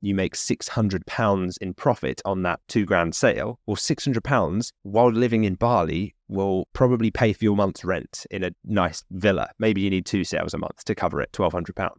you make £600 in profit on that £2,000 sale. Well, £600 while living in Bali will probably pay for your month's rent in a nice villa. Maybe you need 2 sales a month to cover it, £1,200.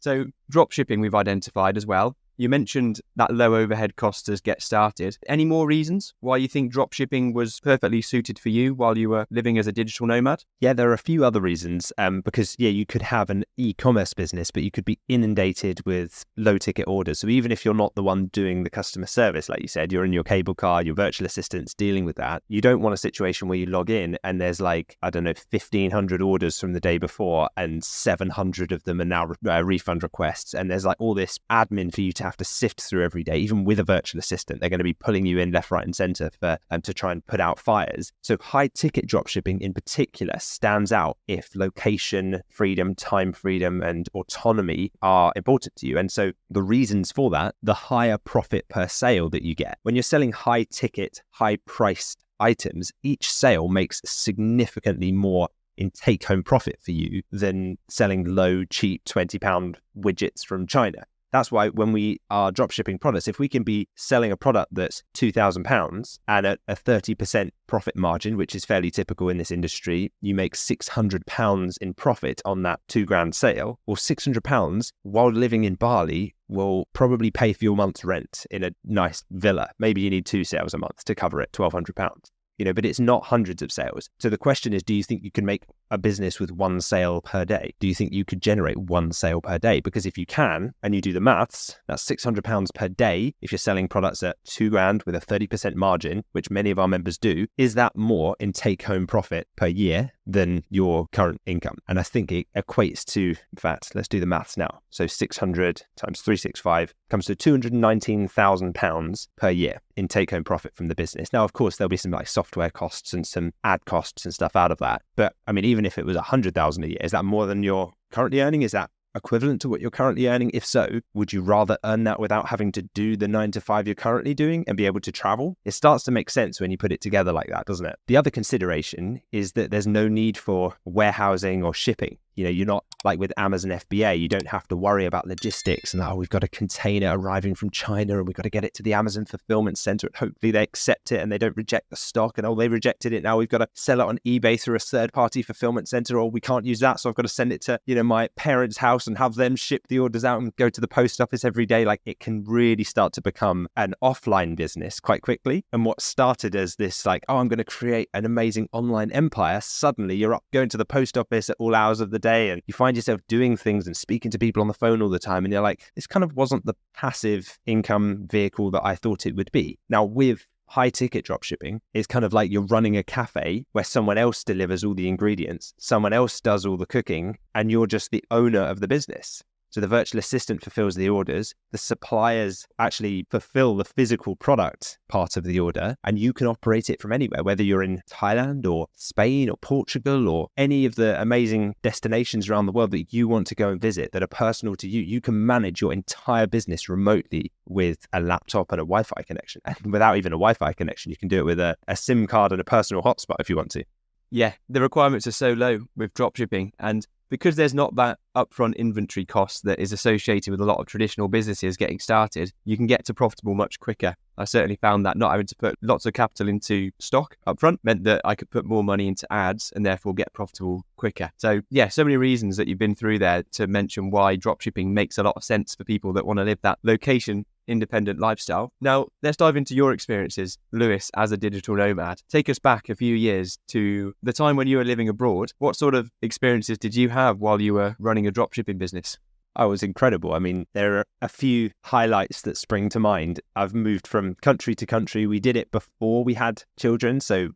So dropshipping we've identified as well. You mentioned that low overhead cost to get started. Any more reasons why you think dropshipping was perfectly suited for you while you were living as a digital nomad? Yeah, there are a few other reasons because, you could have an e-commerce business, but you could be inundated with low ticket orders. So even if you're not the one doing the customer service, like you said, you're in your cable car, your virtual assistant's dealing with that. You don't want a situation where you log in and there's 1,500 orders from the day before and 700 of them are now refund requests. And there's all this admin for you to have to sift through every day. Even with a virtual assistant, they're going to be pulling you in left, right and center for to try and put out fires. So high ticket dropshipping in particular stands out if location freedom, time freedom and autonomy are important to you. And so the reasons for that, the higher profit per sale that you get. When you're selling high ticket, high priced items, each sale makes significantly more in take-home profit for you than selling low, cheap £20 widgets from China. That's why when we are dropshipping products, if we can be selling a product that's £2,000 and at a 30% profit margin, which is fairly typical in this industry, you make £600 in profit on that £2,000 sale. Well, £600 while living in Bali will probably pay for your month's rent in a nice villa. Maybe you need 2 sales a month to cover it, £1,200. But it's not hundreds of sales. So the question is, do you think you can make a business with 1 sale per day? Do you think you could generate 1 sale per day? Because if you can, and you do the maths, that's £600 per day. If you're selling products at £2,000 with a 30% margin, which many of our members do, is that more in take-home profit per year than your current income? And I think it equates to, in fact, let's do the maths now. So 600 times 365 comes to £219,000 per year in take-home profit from the business. Now, of course, there'll be some software costs and some ad costs and stuff out of that. But even if it was 100,000 a year, is that more than you're currently earning? Is that equivalent to what you're currently earning? If so, would you rather earn that without having to do the 9 to 5 you're currently doing and be able to travel? It starts to make sense when you put it together like that, doesn't it? The other consideration is that there's no need for warehousing or shipping. You're not like with Amazon FBA, you don't have to worry about logistics and, we've got a container arriving from China and we've got to get it to the Amazon fulfillment center and hopefully they accept it and they don't reject the stock and, they rejected it. Now we've got to sell it on eBay through a third-party fulfillment center, or we can't use that. So I've got to send it to, my parents' house and have them ship the orders out and go to the post office every day. It can really start to become an offline business quite quickly. And what started as this I'm going to create an amazing online empire, suddenly you're up going to the post office at all hours of the day and you find yourself doing things and speaking to people on the phone all the time. And you're like, this kind of wasn't the passive income vehicle that I thought it would be. Now with high ticket dropshipping, it's kind of like you're running a cafe where someone else delivers all the ingredients, someone else does all the cooking, and you're just the owner of the business. So the virtual assistant fulfills the orders, the suppliers actually fulfill the physical product part of the order, and you can operate it from anywhere, whether you're in Thailand or Spain or Portugal or any of the amazing destinations around the world that you want to go and visit that are personal to you. You can manage your entire business remotely with a laptop and a Wi-Fi connection. And without even a Wi-Fi connection, you can do it with a SIM card and a personal hotspot if you want to. Yeah, the requirements are so low with dropshipping, and because there's not that upfront inventory cost that is associated with a lot of traditional businesses getting started, you can get to profitable much quicker. I certainly found that not having to put lots of capital into stock upfront meant that I could put more money into ads and therefore get profitable quicker. So yeah, so many reasons that you've been through there to mention why dropshipping makes a lot of sense for people that want to live that location independent lifestyle. Now, let's dive into your experiences, Lewis, as a digital nomad. Take us back a few years to the time when you were living abroad. What sort of experiences did you have while you were running a dropshipping business? Oh, it was incredible. There are a few highlights that spring to mind. I've moved from country to country. We did it before we had children. So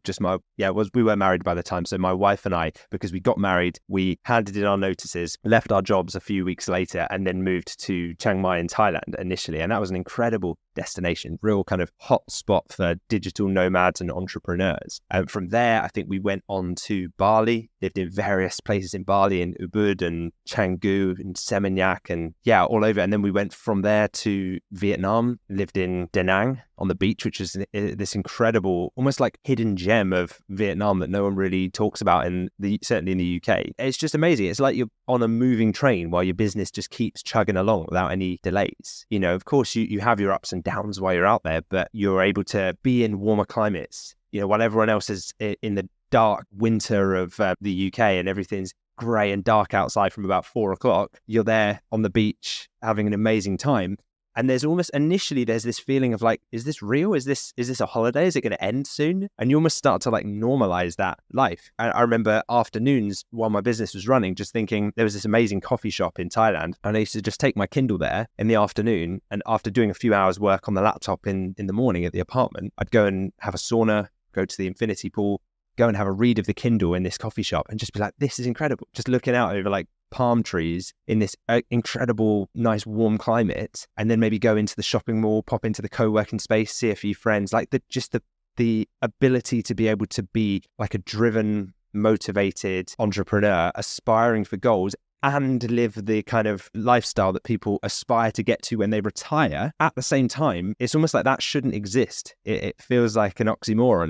we were married by the time. So my wife and I, because we got married, we handed in our notices, left our jobs a few weeks later, and then moved to Chiang Mai in Thailand initially. And that was an incredible destination, real kind of hot spot for digital nomads and entrepreneurs. And from there, I think we went on to Bali, lived in various places in Bali, in Ubud and Canggu and Seminyak and all over. And then we went from there to Vietnam, lived in Da Nang on the beach, which is this incredible, almost like hidden gem of Vietnam that no one really talks about certainly in the UK. It's just amazing. It's like you're on a moving train while your business just keeps chugging along without any delays. You know, of course you have your ups and downs while you're out there, but you're able to be in warmer climates, you know, while everyone else is in the dark winter of the UK and everything's grey and dark outside from about 4 o'clock. You're there on the beach having an amazing time. And there's this feeling of like, is this real? Is this a holiday? Is it going to end soon? And you almost start to like normalize that life. I remember afternoons while my business was running, just thinking there was this amazing coffee shop in Thailand. And I used to just take my Kindle there in the afternoon. And after doing a few hours work on the laptop in the morning at the apartment, I'd go and have a sauna, go to the infinity pool, go and have a read of the Kindle in this coffee shop and just be like, this is incredible. Just looking out over like palm trees in this incredible, nice, warm climate, and then maybe go into the shopping mall, pop into the co-working space, see a few friends, like the ability to be able to be like a driven, motivated entrepreneur, aspiring for goals and live the kind of lifestyle that people aspire to get to when they retire at the same time. It's almost like that shouldn't exist. It feels like an oxymoron.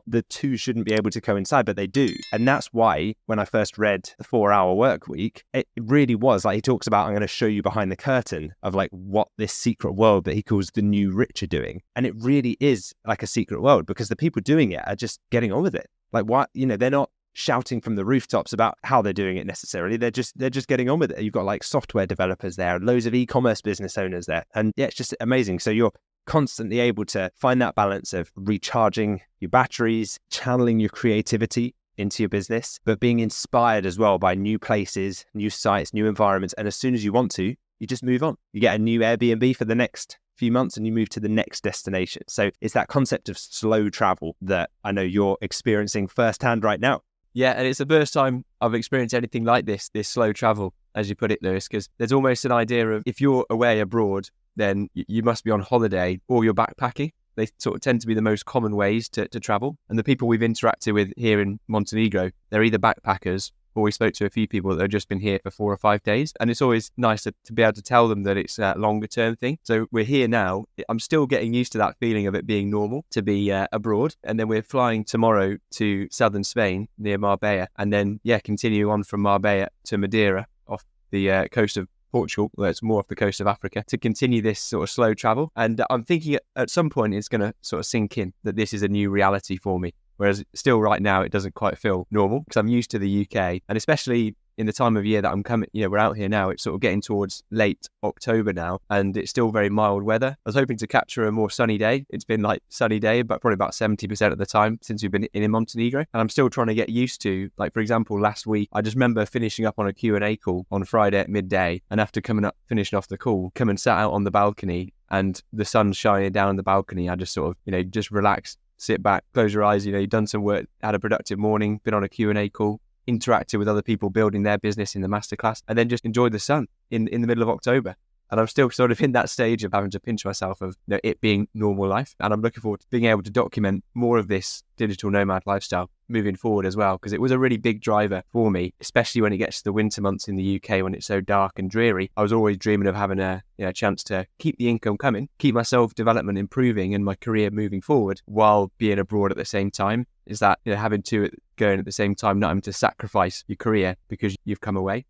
The two shouldn't be able to coincide, but they do. And that's why when I first read The 4-Hour Work Week, it really was like, he talks about, I'm going to show you behind the curtain of like what this secret world that he calls the new rich are doing. And it really is like a secret world because the people doing it are just getting on with it. Like what, you know, they're not shouting from the rooftops about how they're doing it necessarily. They're just getting on with it. You've got like software developers there, loads of e-commerce business owners there. And yeah, it's just amazing. So you're constantly able to find that balance of recharging your batteries, channeling your creativity into your business, but being inspired as well by new places, new sites, new environments. And as soon as you want to, you just move on. You get a new Airbnb for the next few months and you move to the next destination. So it's that concept of slow travel that I know you're experiencing firsthand right now. Yeah, and it's the first time I've experienced anything like this slow travel, as you put it, Lewis, because there's almost an idea of if you're away abroad, then you must be on holiday or you're backpacking. They sort of tend to be the most common ways to travel. And the people we've interacted with here in Montenegro, they're either backpackers or we spoke to a few people that have just been here for 4 or 5 days. And it's always nice to be able to tell them that it's a longer term thing. So we're here now. I'm still getting used to that feeling of it being normal to be abroad. And then we're flying tomorrow to southern Spain near Marbella. And then, continue on from Marbella to Madeira off the coast of Portugal, well, it's more off the coast of Africa, to continue this sort of slow travel. And I'm thinking at some point it's going to sort of sink in that this is a new reality for me. Whereas still right now, it doesn't quite feel normal because I'm used to the UK. And especially in the time of year that I'm coming, we're out here now, it's sort of getting towards late October now and it's still very mild weather. I was hoping to capture a more sunny day. It's been like sunny day, but probably about 70% of the time since we've been in Montenegro. And I'm still trying to get used to, like, for example, last week, I just remember finishing up on a Q&A call on Friday at midday. And after finishing off the call, come and sat out on the balcony and the sun's shining down on the balcony. I just sort of, just relax, sit back, close your eyes, you've done some work, had a productive morning, been on a Q&A call, interacted with other people building their business in the masterclass, and then just enjoyed the sun in the middle of October. And I'm still sort of in that stage of having to pinch myself of it being normal life. And I'm looking forward to being able to document more of this digital nomad lifestyle moving forward as well, because it was a really big driver for me, especially when it gets to the winter months in the UK when it's so dark and dreary. I was always dreaming of having a chance to keep the income coming, keep my self-development improving and my career moving forward while being abroad at the same time. Is that having two going at the same time, not having to sacrifice your career because you've come away.